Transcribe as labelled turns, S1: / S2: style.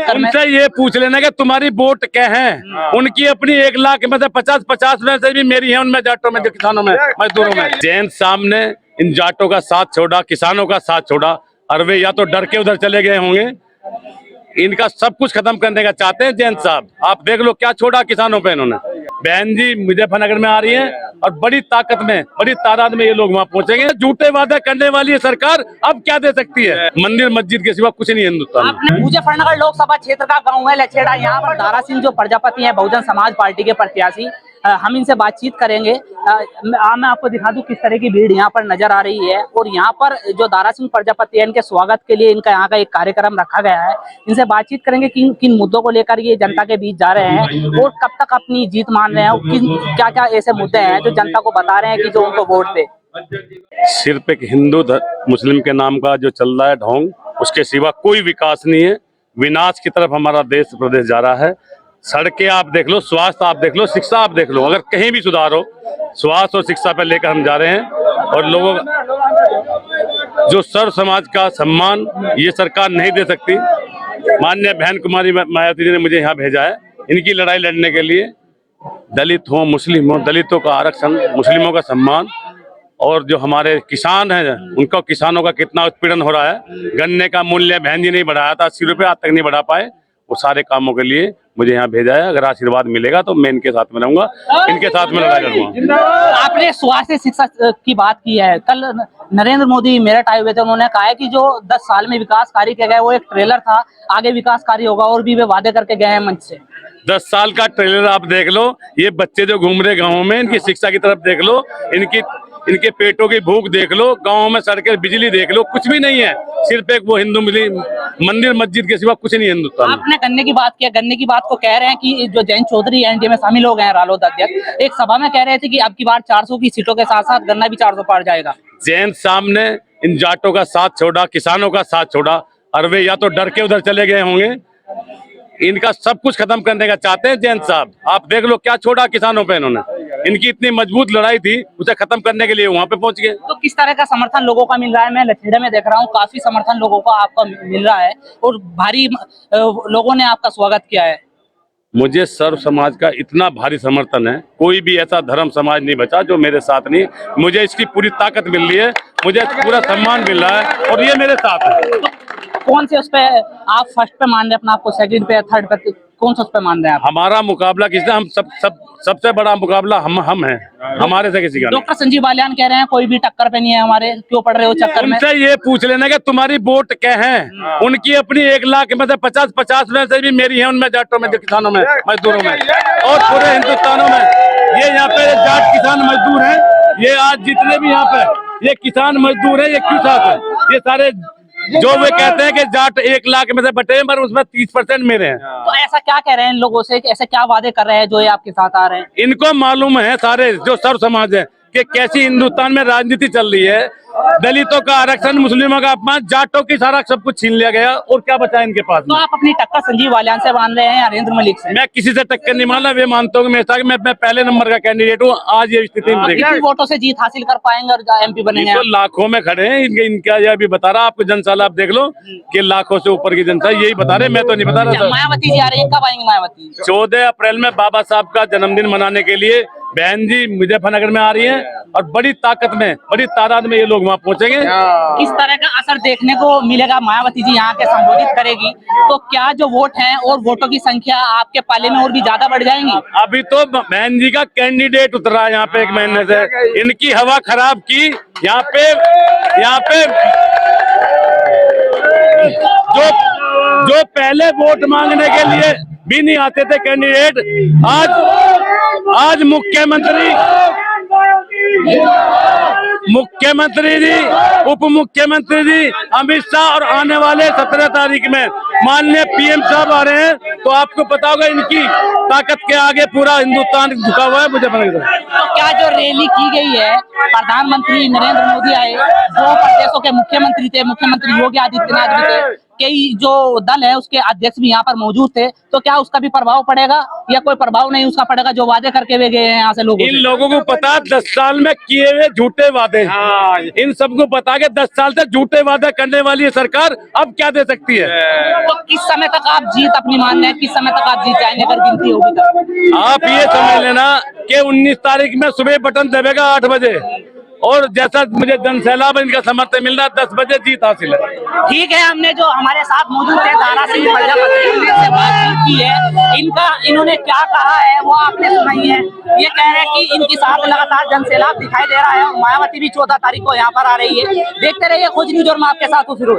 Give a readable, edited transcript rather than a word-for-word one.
S1: चक्कर में।
S2: उनसे ये पूछ लेना कि तुम्हारी वोट क्या है। उनकी अपनी 1 लाख में से 50 में से भी मेरी है, उनमें जाटों में, किसानों में, मजदूरों में। जैन साहब ने इन जाटों का साथ छोड़ा, किसानों का साथ छोड़ा, और वे या तो डर के उधर चले गए होंगे। इनका सब कुछ खत्म करने का चाहते हैं जैन साहब। आप देख लो क्या छोड़ा किसानों पे इन्होंने। बहन जी मुजफ्फरनगर में आ रही हैं और बड़ी ताकत में, बड़ी तादाद में ये लोग वहाँ पहुंचेंगे। झूठे वादे करने वाली है सरकार, अब क्या दे सकती है? मंदिर मस्जिद के सिवा कुछ नहीं है हिंदुस्तान में।
S1: मुजफ्फरनगर लोकसभा क्षेत्र का गांव है लछेड़ा। यहाँ पर दारा सिंह जो प्रजापति हैं, बहुजन समाज पार्टी के प्रत्याशी, हम इनसे बातचीत करेंगे। मैं आपको दिखा दूं किस तरह की भीड़ यहाँ पर नजर आ रही है। और यहाँ पर जो दारा सिंह प्रजापति है, इनके स्वागत के लिए इनका यहाँ का एक कार्यक्रम रखा गया है। इनसे बातचीत करेंगे किन किन मुद्दों को लेकर ये जनता के बीच जा रहे हैं और कब तक अपनी जीत मान रहे हैं, क्या क्या ऐसे मुद्दे हैं जो जनता को बता रहे हैं कि जो उनको वोट दे।
S2: सिर्फ एक हिंदू मुस्लिम के नाम का जो चल रहा है ढोंग, उसके सिवा कोई विकास नहीं है। विनाश की तरफ हमारा देश प्रदेश जा रहा है। सड़कें आप देख लो, स्वास्थ्य आप देख लो, शिक्षा आप देख लो, अगर कहीं भी सुधार हो, स्वास्थ्य और शिक्षा पर लेकर हम जा रहे हैं। और लोगों जो सर्व समाज का सम्मान ये सरकार नहीं दे सकती। माननीय बहन कुमारी मायावती जी ने मुझे यहाँ भेजा है इनकी लड़ाई लड़ने के लिए। दलित हो, मुस्लिम हो, दलितों का आरक्षण, मुस्लिमों का सम्मान, और जो हमारे किसान हैं उनका, किसानों का कितना उत्पीड़न हो रहा है। गन्ने का मूल्य बहन जी ने बढ़ाया था 80 रुपये, आज तक नहीं बढ़ा पाए। वो सारे कामों के लिए मुझे यहाँ भेजा है। अगर आशीर्वाद मिलेगा तो मैं इनके साथ में रहूंगा, इनके साथ में लड़ाई लड़ूंगा।
S1: आपने स्वास्थ्य शिक्षा की बात की है। कल नरेंद्र मोदी मेरठ आए हुए थे, उन्होंने कहा है कि जो 10 साल में विकास कार्य किया गया वो एक ट्रेलर था, आगे विकास कार्य होगा, और भी वे वादे करके गए हैं मंच से।
S2: 10 साल का ट्रेलर आप देख लो। ये बच्चे जो घूम रहे गाँव में, इनकी शिक्षा की तरफ देख लो, इनके पेटों की भूख देख लो, गाँव में सड़कें, बिजली देख लो, कुछ भी नहीं है। सिर्फ एक वो हिंदू मंदिर मस्जिद के सिवा कुछ नहीं है हिंदुस्तान में।
S1: आपने गन्ने की बात किया, गन्ने की बात को कह रहे हैं कि जो जयंत चौधरी एनडीए में शामिल हो गए हैं, रालोद अध्यक्ष, एक सभा में कह रहे थे कि अब की बार 400 की सीटों के साथ साथ गन्ना भी 400 पार जाएगा।
S2: जैन साहब ने इन जाटों का साथ छोड़ा, किसानों का साथ छोड़ा, और वे या तो डर के उधर चले गए होंगे। इनका सब कुछ खत्म करने का चाहते हैं जैन साहब। आप देख लो क्या छोड़ा किसानों पे इन्होंने। इनकी इतनी मजबूत लड़ाई थी, उसे खत्म करने के लिए वहां पे पहुंच गए।
S1: तो किस तरह का समर्थन लोगों का मिल रहा है? मैं लछेड़े में देख रहा हूँ, काफी समर्थन लोगों का आपका मिल रहा है और भारी लोगों ने आपका स्वागत किया है।
S2: मुझे सर्व समाज का इतना भारी समर्थन है, कोई भी ऐसा धर्म समाज नहीं बचा जो मेरे साथ नहीं। मुझे इसकी पूरी ताकत मिल रही है, मुझे पूरा सम्मान मिल रहा है, और ये मेरे साथ है।
S1: कौन से उस पे आप फर्स्ट पे मान रहे हैं अपना आपको, सेकंड पे या थर्ड पे, कौन सा उस पे मान रहे हैं आप?
S2: हमारा मुकाबला किसने? हम सबसे बड़ा मुकाबला हम हैं, हमारे से किसी का नहीं।
S1: डॉक्टर संजीव बालियान कह रहे हैं कोई भी टक्कर पे नहीं है हमारे, क्यों पड़ रहे हो चक्कर में?
S2: उनसे ये पूछ लेना कि तुम्हारी वोट क्या है। उनकी अपनी 1 लाख में से 50 में से भी मेरी है, उनमें जाटों में, किसानों में, मजदूरों में, और पूरे हिंदुस्तानों में। ये यहाँ पे जाट किसान मजदूर हैं, ये आज जितने भी यहाँ पे ये किसान मजदूर है, ये क्यों साथ है? ये सारे जो वे कहते हैं कि जाट 1 लाख में से बटे, पर उसमें 30% मेरे हैं।
S1: तो ऐसा क्या कह रहे हैं इन लोगों से, ऐसे क्या वादे कर रहे हैं जो ये आपके साथ आ रहे हैं?
S2: इनको मालूम है, सारे जो सर्व समाज है, कि कैसी हिंदुस्तान में राजनीति चल रही है। दलितों का आरक्षण, मुस्लिमों का अपमान, जाटों की सारा सब कुछ छीन लिया गया, और क्या बचा इनके पास में?
S1: तो आप अपनी टक्कर संजीव बालियान से मान रहे हैं या नरेंद्र मलिक से?
S2: मैं किसी से टक्कर नहीं मान रहा। वे मानते हो कि मैं पहले नंबर का कैंडिडेट हूँ। आज ये स्थिति में
S1: कितनी वोटों से जीत हासिल कर पाएंगे और एमपी बनेंगे?
S2: तो लाखों में खड़े हैं। इनका यह भी बता रहा, आपको जनसाला आप देख लो कि लाखों से ऊपर की जनता यही बता रहे, मैं तो नहीं बता रहा।
S1: मायावती जी आ रही है, कब आएंगी मायावती?
S2: 14 अप्रैल में बाबा साहब का जन्मदिन मनाने के लिए बहन जी मुजफ्फरनगर में आ रही हैं, और बड़ी ताकत में, बड़ी तादाद में ये लोग वहाँ पहुंचेंगे।
S1: किस तरह का असर देखने को मिलेगा? मायावती जी यहाँ के संबोधित करेगी तो क्या जो वोट है और वोटों की संख्या आपके पाले में और भी ज्यादा बढ़ जाएंगी?
S2: अभी तो बहन जी का कैंडिडेट उतरा है यहाँ पे 1 महीने से। इनकी हवा खराब की यहाँ पे जो पहले वोट मांगने के लिए भी नहीं आते थे कैंडिडेट, आज मुख्यमंत्री जी, उप मुख्यमंत्री जी, अमित शाह, और आने वाले 17 तारीख में माननीय पीएम साहब आ रहे हैं। तो आपको पता होगा इनकी ताकत के आगे पूरा हिंदुस्तान झुका हुआ है। मुझे
S1: तो क्या जो रैली की गई है, प्रधानमंत्री नरेंद्र मोदी आए, 2 प्रदेशों के मुख्यमंत्री थे, मुख्यमंत्री योगी आदित्यनाथ भी थे, कई जो दल है उसके अध्यक्ष भी यहाँ पर मौजूद थे, तो क्या उसका भी प्रभाव पड़ेगा या कोई प्रभाव नहीं उसका पड़ेगा, जो वादे करके वे गए हैं यहाँ से लोगों
S2: इन
S1: से?
S2: लोगों को पता 10 साल में किए हुए झूठे वादे, इन सबको पता के 10 साल से झूठे वादे करने वाली ये सरकार अब क्या दे सकती है।
S1: तो किस समय तक आप जीत अपनी मान रहे हैं, किस समय तक आप जीत जाएंगे अगर गिनती होगी तो?
S2: आप ये समझ लेना कि 19 तारीख में सुबह बटन दबेगा 8 बजे, और जैसा मुझे जनसैलाब इनका समर्थन मिल रहा है 10 बजे जीत हासिल है।
S1: ठीक है, हमने जो हमारे साथ मौजूद है दारा सिंह प्रजापति से बातचीत की है, इन्होंने क्या कहा है वो आपने सुनाई है। ये कह रहे हैं कि इनके साथ लगातार जनसैलाब दिखाई दे रहा है और मायावती भी 14 तारीख को यहाँ पर आ रही है। देखते रहिए खोज न्यूज और मैं आपके साथ हूँ फिरोज।